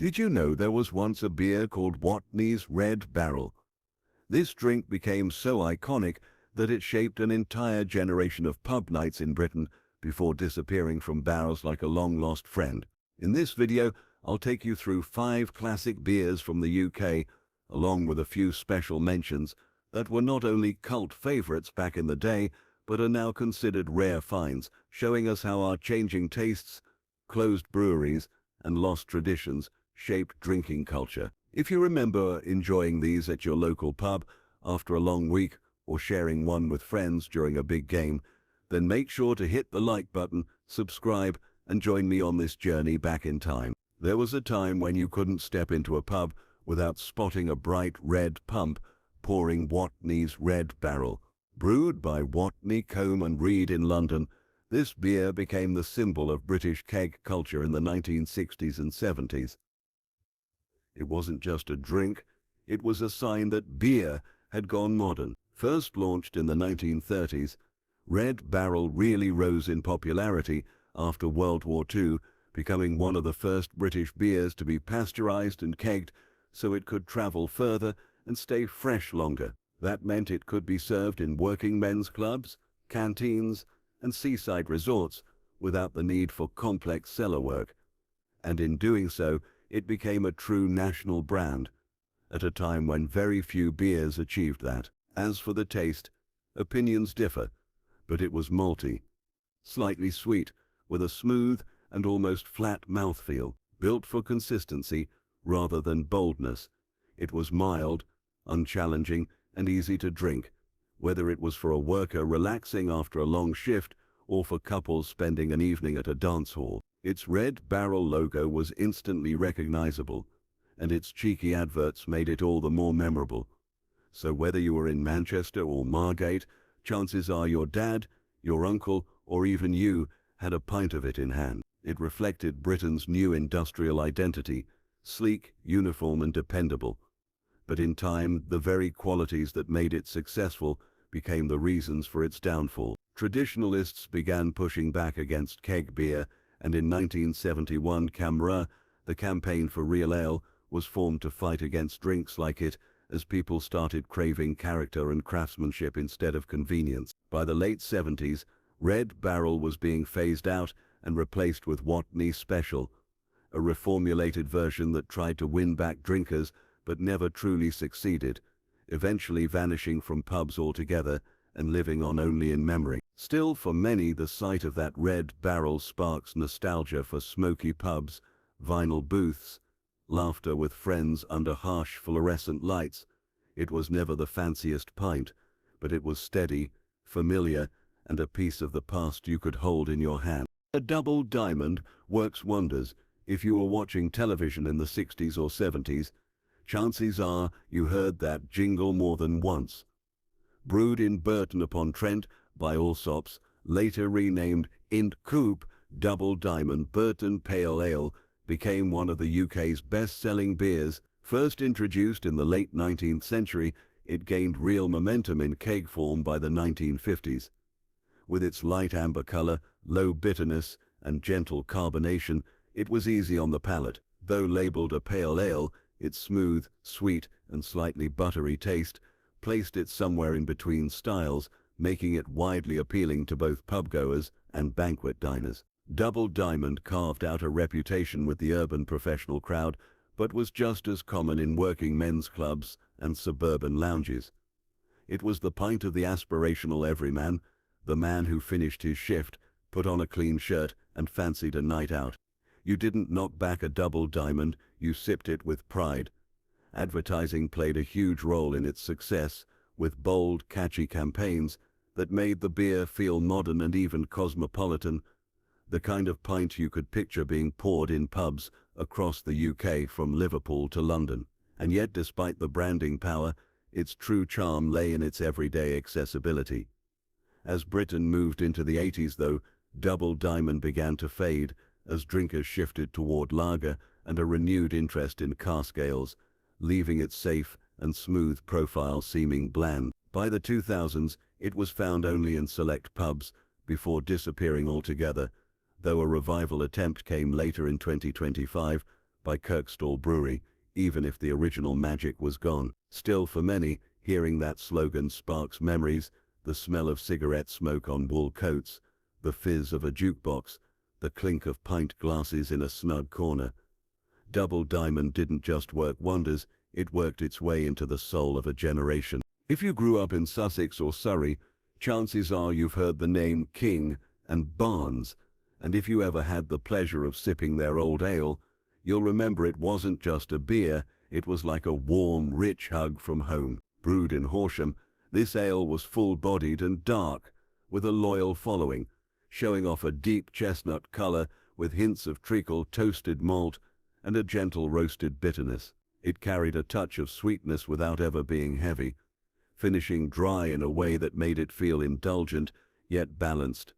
Did you know there was once a beer called Watney's Red Barrel? This drink became so iconic that it shaped an entire generation of pub nights in Britain before disappearing from barrels like a long-lost friend. In this video, I'll take you through 5 classic beers from the UK, along with a few special mentions that were not only cult favorites back in the day, but are now considered rare finds, showing us how our changing tastes, closed breweries, and lost traditions shaped drinking culture. If you remember enjoying these at your local pub after a long week or sharing one with friends during a big game, then make sure to hit the like button, subscribe, and join me on this journey back in time. There was a time when you couldn't step into a pub without spotting a bright red pump pouring Watney's Red Barrel. Brewed by Watney, Combe and Reed in London, this beer became the symbol of British keg culture in the 1960s and 70s. It wasn't just a drink, it was a sign that beer had gone modern. First launched in the 1930s, Red Barrel really rose in popularity after World War II, becoming one of the first British beers to be pasteurized and kegged so it could travel further and stay fresh longer. That meant it could be served in working men's clubs, canteens, and seaside resorts without the need for complex cellar work. And in doing so, it became a true national brand, at a time when very few beers achieved that. As for the taste, opinions differ, but it was malty, slightly sweet, with a smooth and almost flat mouthfeel. Built for consistency rather than boldness, it was mild, unchallenging, and easy to drink, whether it was for a worker relaxing after a long shift or for couples spending an evening at a dance hall. Its Red Barrel logo was instantly recognizable, and its cheeky adverts made it all the more memorable. So whether you were in Manchester or Margate, chances are your dad, your uncle, or even you had a pint of it in hand. It reflected Britain's new industrial identity, sleek, uniform, and dependable. But in time, the very qualities that made it successful became the reasons for its downfall. Traditionalists began pushing back against keg beer, and in 1971, CAMRA, the Campaign for Real Ale, was formed to fight against drinks like it, as people started craving character and craftsmanship instead of convenience. By the late 70s, Red Barrel was being phased out and replaced with Watney Special, a reformulated version that tried to win back drinkers but never truly succeeded, eventually vanishing from pubs altogether and living on only in memory. Still, for many, the sight of that Red Barrel sparks nostalgia for smoky pubs, vinyl booths, laughter with friends under harsh fluorescent lights. It was never the fanciest pint, but it was steady, familiar, and a piece of the past you could hold in your hand. A double diamond works wonders. If you were watching television in the 60s or 70s, chances are you heard that jingle more than once. Brewed in Burton-upon-Trent by Allsops, later renamed Int Coupe, Double Diamond Burton Pale Ale became one of the UK's best-selling beers. First introduced in the late 19th century, it gained real momentum in keg form by the 1950s. With its light amber color, low bitterness, and gentle carbonation, it was easy on the palate. Though labeled a pale ale, its smooth, sweet, and slightly buttery taste placed it somewhere in between styles, making it widely appealing to both pubgoers and banquet diners. Double Diamond carved out a reputation with the urban professional crowd, but was just as common in working men's clubs and suburban lounges. It was the pint of the aspirational everyman, the man who finished his shift, put on a clean shirt, and fancied a night out. You didn't knock back a Double Diamond, you sipped it with pride. Advertising played a huge role in its success, with bold, catchy campaigns that made the beer feel modern and even cosmopolitan, the kind of pint you could picture being poured in pubs across the UK from Liverpool to London. And yet, despite the branding power, its true charm lay in its everyday accessibility. As Britain moved into the 80s, though, Double Diamond began to fade as drinkers shifted toward lager and a renewed interest in cask ales, leaving its safe and smooth profile seeming bland. By the 2000s, it was found only in select pubs before disappearing altogether, though a revival attempt came later in 2025 by Kirkstall Brewery, even if the original magic was gone. Still, for many, hearing that slogan sparks memories: the smell of cigarette smoke on wool coats, the fizz of a jukebox, the clink of pint glasses in a snug corner. Double Diamond didn't just work wonders, it worked its way into the soul of a generation. If you grew up in Sussex or Surrey, chances are you've heard the name King and Barnes, and if you ever had the pleasure of sipping their old ale, you'll remember it wasn't just a beer, it was like a warm, rich hug from home. Brewed in Horsham, this ale was full-bodied and dark, with a loyal following, showing off a deep chestnut color with hints of treacle, toasted malt, and a gentle roasted bitterness. It carried a touch of sweetness without ever being heavy, finishing dry in a way that made it feel indulgent, yet balanced,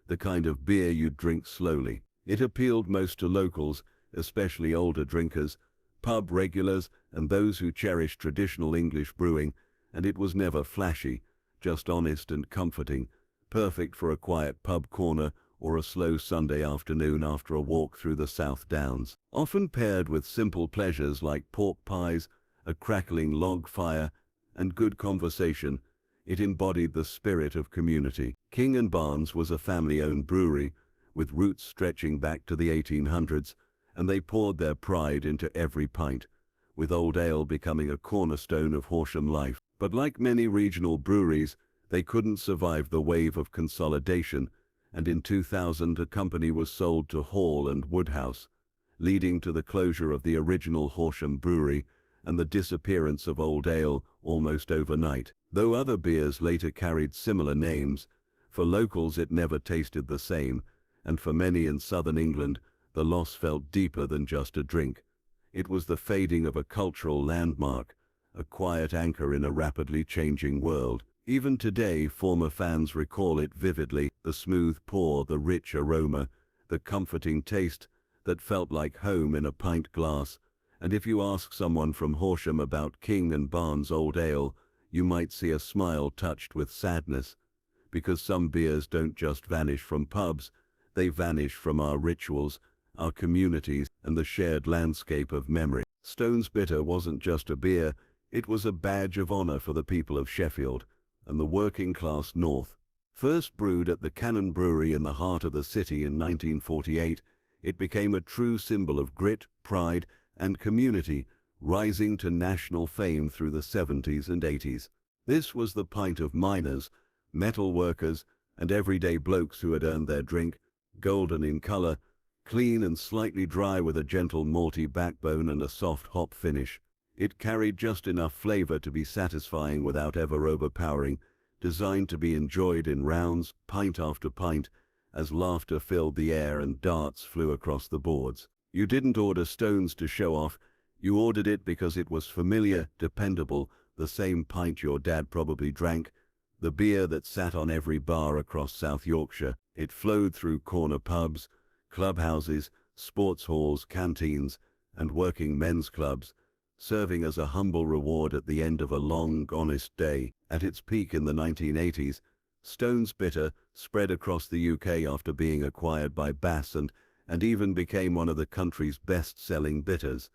the kind of beer you'd drink slowly. It appealed most to locals, especially older drinkers, pub regulars, and those who cherished traditional English brewing, and it was never flashy, just honest and comforting, perfect for a quiet pub corner or a slow Sunday afternoon after a walk through the South Downs. Often paired with simple pleasures like pork pies, a crackling log fire, and good conversation, it embodied the spirit of community. King and Barnes was a family-owned brewery, with roots stretching back to the 1800s, and they poured their pride into every pint, with old ale becoming a cornerstone of Horsham life. But like many regional breweries, they couldn't survive the wave of consolidation, and in 2000 a company was sold to Hall and Woodhouse, leading to the closure of the original Horsham brewery and the disappearance of old ale almost overnight. Though other beers later carried similar names, for locals it never tasted the same, and for many in southern England, the loss felt deeper than just a drink. It was the fading of a cultural landmark, a quiet anchor in a rapidly changing world. Even today, former fans recall it vividly: the smooth pour, the rich aroma, the comforting taste that felt like home in a pint glass. And if you ask someone from Horsham about King and Barnes Old Ale, you might see a smile touched with sadness, because some beers don't just vanish from pubs, they vanish from our rituals, our communities, and the shared landscape of memory. Stone's Bitter wasn't just a beer, it was a badge of honor for the people of Sheffield and the working-class North. First brewed at the Cannon Brewery in the heart of the city in 1948, it became a true symbol of grit, pride, and community, rising to national fame through the 70s and 80s. This was the pint of miners, metal workers, and everyday blokes who had earned their drink, golden in color, clean and slightly dry with a gentle malty backbone and a soft hop finish. It carried just enough flavor to be satisfying without ever overpowering, designed to be enjoyed in rounds, pint after pint, as laughter filled the air and darts flew across the boards. You didn't order Stones to show off, you ordered it because it was familiar, dependable, the same pint your dad probably drank, the beer that sat on every bar across South Yorkshire. It flowed through corner pubs, clubhouses, sports halls, canteens, and working men's clubs, serving as a humble reward at the end of a long, honest day. At its peak in the 1980s, Stone's Bitter spread across the UK after being acquired by Bass and even became one of the country's best-selling bitters.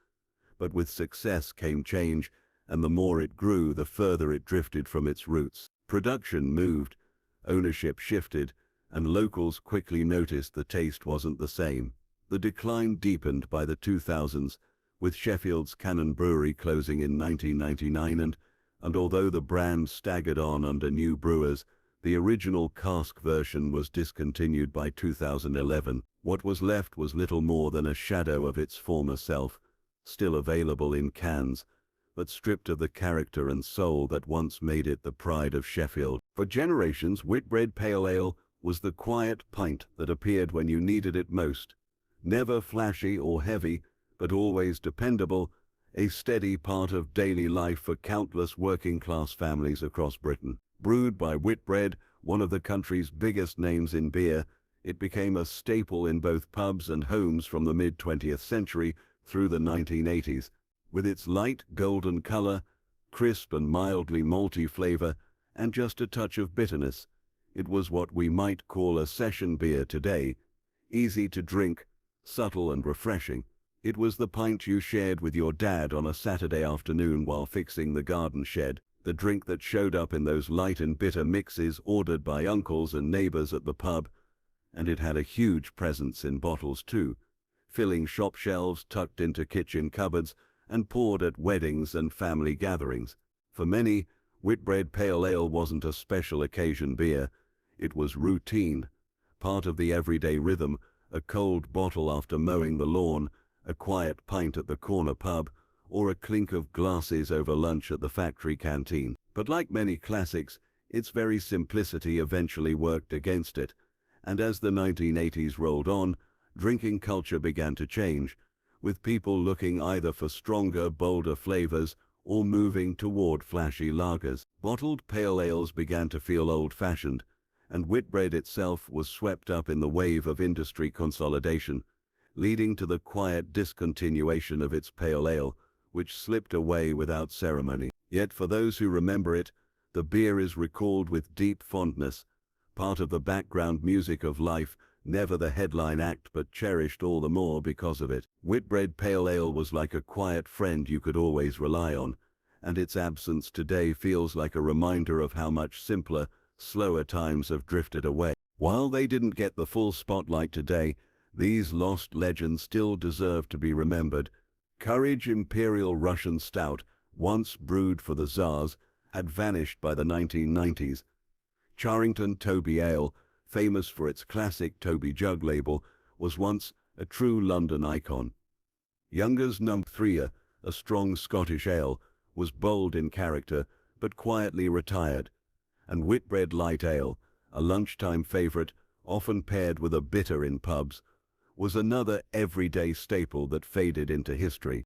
But with success came change, and the more it grew, the further it drifted from its roots. Production moved, ownership shifted, and locals quickly noticed the taste wasn't the same. The decline deepened by the 2000s, with Sheffield's Cannon Brewery closing in 1999, and although the brand staggered on under new brewers, the original cask version was discontinued by 2011. What was left was little more than a shadow of its former self, still available in cans, but stripped of the character and soul that once made it the pride of Sheffield. For generations, Whitbread Pale Ale was the quiet pint that appeared when you needed it most. Never flashy or heavy, but always dependable, a steady part of daily life for countless working-class families across Britain. Brewed by Whitbread, one of the country's biggest names in beer, it became a staple in both pubs and homes from the mid-20th century through the 1980s. With its light golden color, crisp and mildly malty flavor, and just a touch of bitterness, it was what we might call a session beer today, easy to drink, subtle and refreshing. It was the pint you shared with your dad on a Saturday afternoon while fixing the garden shed, the drink that showed up in those light and bitter mixes ordered by uncles and neighbors at the pub, and it had a huge presence in bottles too, filling shop shelves, tucked into kitchen cupboards, and poured at weddings and family gatherings. For many, Whitbread Pale Ale wasn't a special occasion beer. It was routine, part of the everyday rhythm, a cold bottle after mowing the lawn, a quiet pint at the corner pub, or a clink of glasses over lunch at the factory canteen. But like many classics, its very simplicity eventually worked against it, and as the 1980s rolled on, drinking culture began to change, with people looking either for stronger, bolder flavors or moving toward flashy lagers. Bottled pale ales began to feel old-fashioned, and Whitbread itself was swept up in the wave of industry consolidation, leading to the quiet discontinuation of its pale ale, which slipped away without ceremony. Yet for those who remember it, the beer is recalled with deep fondness, part of the background music of life, never the headline act but cherished all the more because of it. Whitbread Pale Ale was like a quiet friend you could always rely on, and its absence today feels like a reminder of how much simpler, slower times have drifted away. While they didn't get the full spotlight today, these lost legends still deserve to be remembered. Courage Imperial Russian Stout, once brewed for the Tsars, had vanished by the 1990s. Charrington Toby Ale, famous for its classic Toby jug label, was once a true London icon. Younger's Number 3, a strong Scottish ale, was bold in character but quietly retired. And Whitbread Light Ale, a lunchtime favourite, often paired with a bitter in pubs, was another everyday staple that faded into history.